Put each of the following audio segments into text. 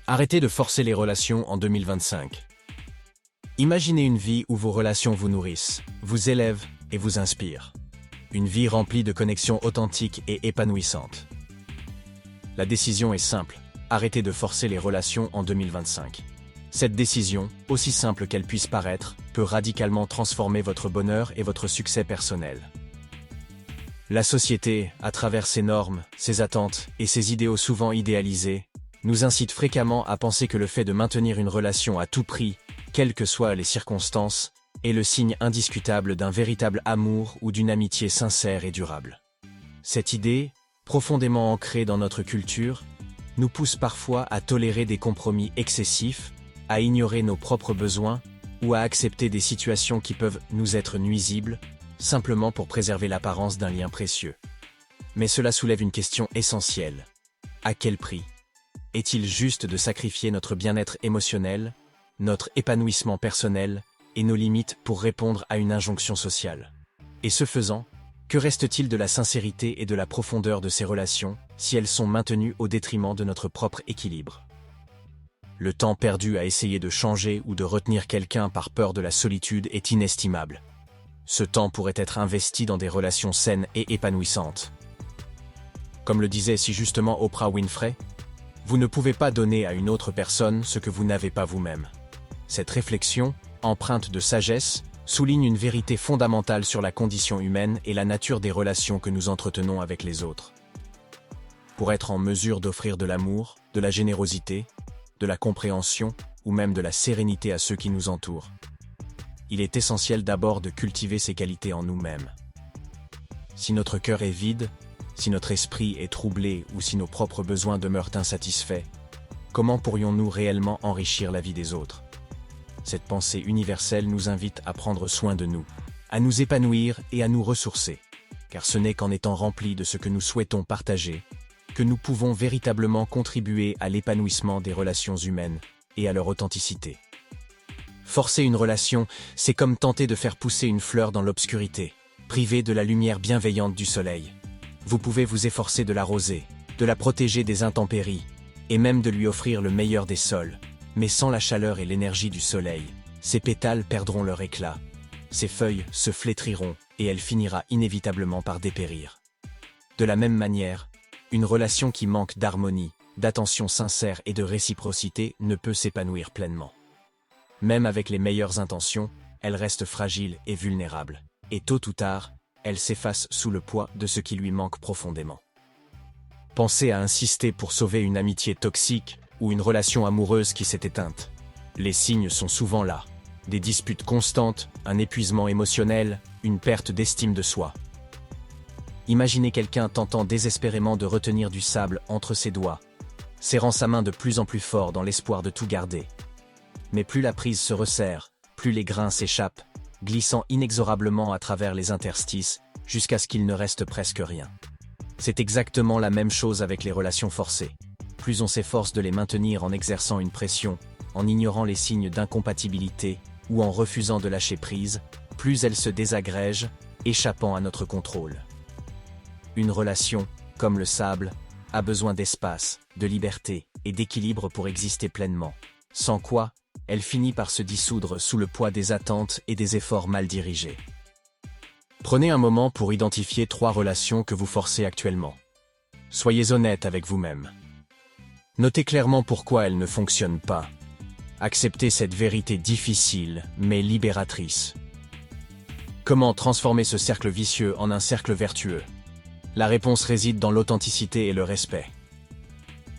Arrêtez de forcer les relations en 2025. Imaginez une vie où vos relations vous nourrissent, vous élèvent et vous inspirent. Une vie remplie de connexions authentiques et épanouissantes. La décision est simple, arrêtez de forcer les relations en 2025. Cette décision, aussi simple qu'elle puisse paraître, peut radicalement transformer votre bonheur et votre succès personnel. La société, à travers ses normes, ses attentes et ses idéaux souvent idéalisés, nous incite fréquemment à penser que le fait de maintenir une relation à tout prix, quelles que soient les circonstances, est le signe indiscutable d'un véritable amour ou d'une amitié sincère et durable. Cette idée, profondément ancrée dans notre culture, nous pousse parfois à tolérer des compromis excessifs, à ignorer nos propres besoins ou à accepter des situations qui peuvent nous être nuisibles, simplement pour préserver l'apparence d'un lien précieux. Mais cela soulève une question essentielle. À quel prix ? Est-il juste de sacrifier notre bien-être émotionnel, notre épanouissement personnel et nos limites pour répondre à une injonction sociale? Et ce faisant, que reste-t-il de la sincérité et de la profondeur de ces relations si elles sont maintenues au détriment de notre propre équilibre? Le temps perdu à essayer de changer ou de retenir quelqu'un par peur de la solitude est inestimable. Ce temps pourrait être investi dans des relations saines et épanouissantes. Comme le disait si justement Oprah Winfrey, vous ne pouvez pas donner à une autre personne ce que vous n'avez pas vous-même. Cette réflexion, empreinte de sagesse, souligne une vérité fondamentale sur la condition humaine et la nature des relations que nous entretenons avec les autres. Pour être en mesure d'offrir de l'amour, de la générosité, de la compréhension ou même de la sérénité à ceux qui nous entourent, il est essentiel d'abord de cultiver ces qualités en nous-mêmes. Si notre cœur est vide, si notre esprit est troublé ou si nos propres besoins demeurent insatisfaits, comment pourrions-nous réellement enrichir la vie des autres? Cette pensée universelle nous invite à prendre soin de nous, à nous épanouir et à nous ressourcer, car ce n'est qu'en étant remplis de ce que nous souhaitons partager que nous pouvons véritablement contribuer à l'épanouissement des relations humaines et à leur authenticité. Forcer une relation, c'est comme tenter de faire pousser une fleur dans l'obscurité, privée de la lumière bienveillante du soleil. Vous pouvez vous efforcer de l'arroser, de la protéger des intempéries, et même de lui offrir le meilleur des sols. Mais sans la chaleur et l'énergie du soleil, ses pétales perdront leur éclat, ses feuilles se flétriront et elle finira inévitablement par dépérir. De la même manière, une relation qui manque d'harmonie, d'attention sincère et de réciprocité ne peut s'épanouir pleinement. Même avec les meilleures intentions, elle reste fragile et vulnérable, et tôt ou tard, elle s'efface sous le poids de ce qui lui manque profondément. Pensez à insister pour sauver une amitié toxique ou une relation amoureuse qui s'est éteinte. Les signes sont souvent là. Des disputes constantes, un épuisement émotionnel, une perte d'estime de soi. Imaginez quelqu'un tentant désespérément de retenir du sable entre ses doigts, serrant sa main de plus en plus fort dans l'espoir de tout garder. Mais plus la prise se resserre, plus les grains s'échappent, glissant inexorablement à travers les interstices, jusqu'à ce qu'il ne reste presque rien. C'est exactement la même chose avec les relations forcées. Plus on s'efforce de les maintenir en exerçant une pression, en ignorant les signes d'incompatibilité ou en refusant de lâcher prise, plus elles se désagrègent, échappant à notre contrôle. Une relation, comme le sable, a besoin d'espace, de liberté et d'équilibre pour exister pleinement, sans quoi, elle finit par se dissoudre sous le poids des attentes et des efforts mal dirigés. Prenez un moment pour identifier 3 relations que vous forcez actuellement. Soyez honnête avec vous-même. Notez clairement pourquoi elles ne fonctionnent pas. Acceptez cette vérité difficile, mais libératrice. Comment transformer ce cercle vicieux en un cercle vertueux? La réponse réside dans l'authenticité et le respect.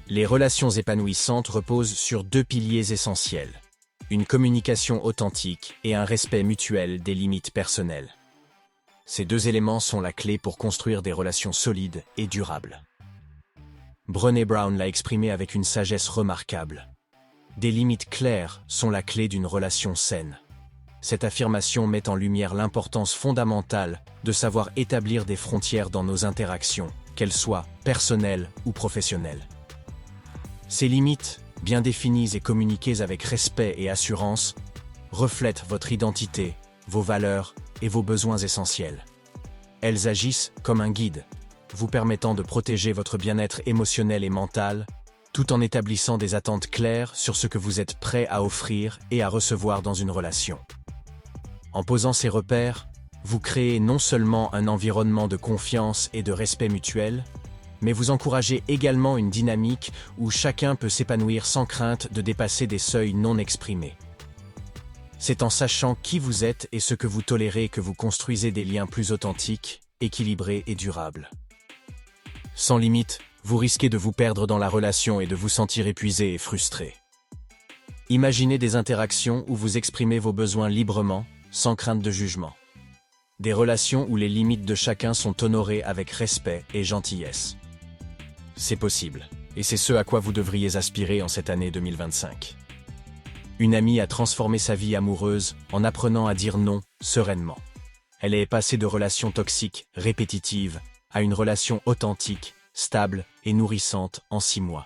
Les relations épanouissantes reposent sur 2 piliers essentiels. Une communication authentique et un respect mutuel des limites personnelles. Ces 2 éléments sont la clé pour construire des relations solides et durables. Brené Brown l'a exprimé avec une sagesse remarquable. Des limites claires sont la clé d'une relation saine. Cette affirmation met en lumière l'importance fondamentale de savoir établir des frontières dans nos interactions, qu'elles soient personnelles ou professionnelles. Ces limites, bien définies et communiquées avec respect et assurance, reflètent votre identité, vos valeurs et vos besoins essentiels. Elles agissent comme un guide, vous permettant de protéger votre bien-être émotionnel et mental, tout en établissant des attentes claires sur ce que vous êtes prêt à offrir et à recevoir dans une relation. En posant ces repères, vous créez non seulement un environnement de confiance et de respect mutuel, mais vous encouragez également une dynamique où chacun peut s'épanouir sans crainte de dépasser des seuils non exprimés. C'est en sachant qui vous êtes et ce que vous tolérez que vous construisez des liens plus authentiques, équilibrés et durables. Sans limite, vous risquez de vous perdre dans la relation et de vous sentir épuisé et frustré. Imaginez des interactions où vous exprimez vos besoins librement, sans crainte de jugement. Des relations où les limites de chacun sont honorées avec respect et gentillesse. C'est possible, et c'est ce à quoi vous devriez aspirer en cette année 2025. Une amie a transformé sa vie amoureuse en apprenant à dire non sereinement. Elle est passée de relations toxiques, répétitives, à une relation authentique, stable et nourrissante en 6 mois.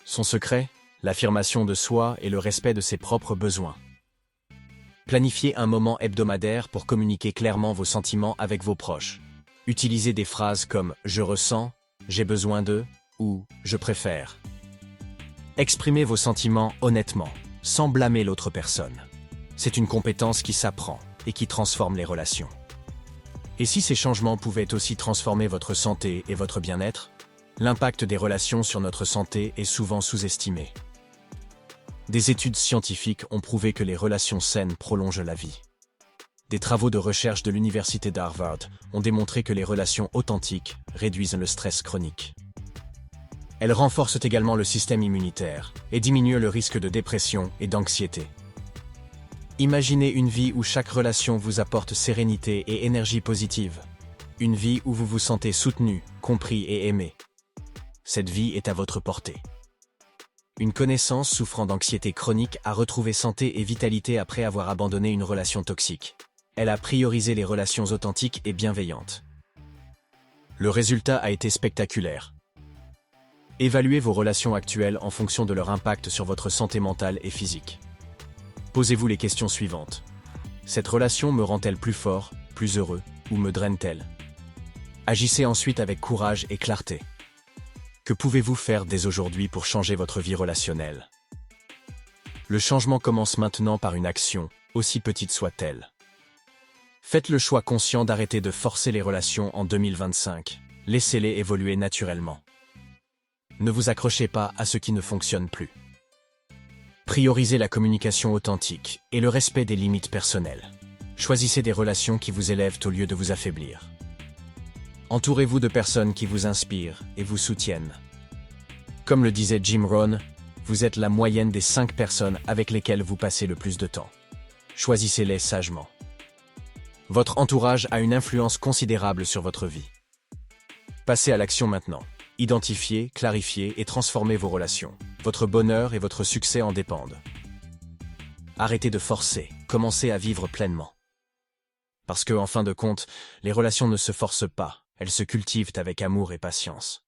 Son secret? L'affirmation de soi et le respect de ses propres besoins. Planifiez un moment hebdomadaire pour communiquer clairement vos sentiments avec vos proches. Utilisez des phrases comme « je ressens »,« j'ai besoin de » ou « je préfère ». Exprimez vos sentiments honnêtement, sans blâmer l'autre personne. C'est une compétence qui s'apprend et qui transforme les relations. Et si ces changements pouvaient aussi transformer votre santé et votre bien-être? L'impact des relations sur notre santé est souvent sous-estimé. Des études scientifiques ont prouvé que les relations saines prolongent la vie. Des travaux de recherche de l'université d'Harvard ont démontré que les relations authentiques réduisent le stress chronique. Elles renforcent également le système immunitaire et diminuent le risque de dépression et d'anxiété. Imaginez une vie où chaque relation vous apporte sérénité et énergie positive. Une vie où vous vous sentez soutenu, compris et aimé. Cette vie est à votre portée. Une connaissance souffrant d'anxiété chronique a retrouvé santé et vitalité après avoir abandonné une relation toxique. Elle a priorisé les relations authentiques et bienveillantes. Le résultat a été spectaculaire. Évaluez vos relations actuelles en fonction de leur impact sur votre santé mentale et physique. Posez-vous les questions suivantes. Cette relation me rend-elle plus fort, plus heureux, ou me draine-t-elle? Agissez ensuite avec courage et clarté. Que pouvez-vous faire dès aujourd'hui pour changer votre vie relationnelle? Le changement commence maintenant par une action, aussi petite soit-elle. Faites le choix conscient d'arrêter de forcer les relations en 2025. Laissez-les évoluer naturellement. Ne vous accrochez pas à ce qui ne fonctionne plus. Priorisez la communication authentique et le respect des limites personnelles. Choisissez des relations qui vous élèvent au lieu de vous affaiblir. Entourez-vous de personnes qui vous inspirent et vous soutiennent. Comme le disait Jim Rohn, vous êtes la moyenne des 5 personnes avec lesquelles vous passez le plus de temps. Choisissez-les sagement. Votre entourage a une influence considérable sur votre vie. Passez à l'action maintenant. Identifiez, clarifiez et transformez vos relations. Votre bonheur et votre succès en dépendent. Arrêtez de forcer, commencez à vivre pleinement. Parce que, en fin de compte, les relations ne se forcent pas, elles se cultivent avec amour et patience.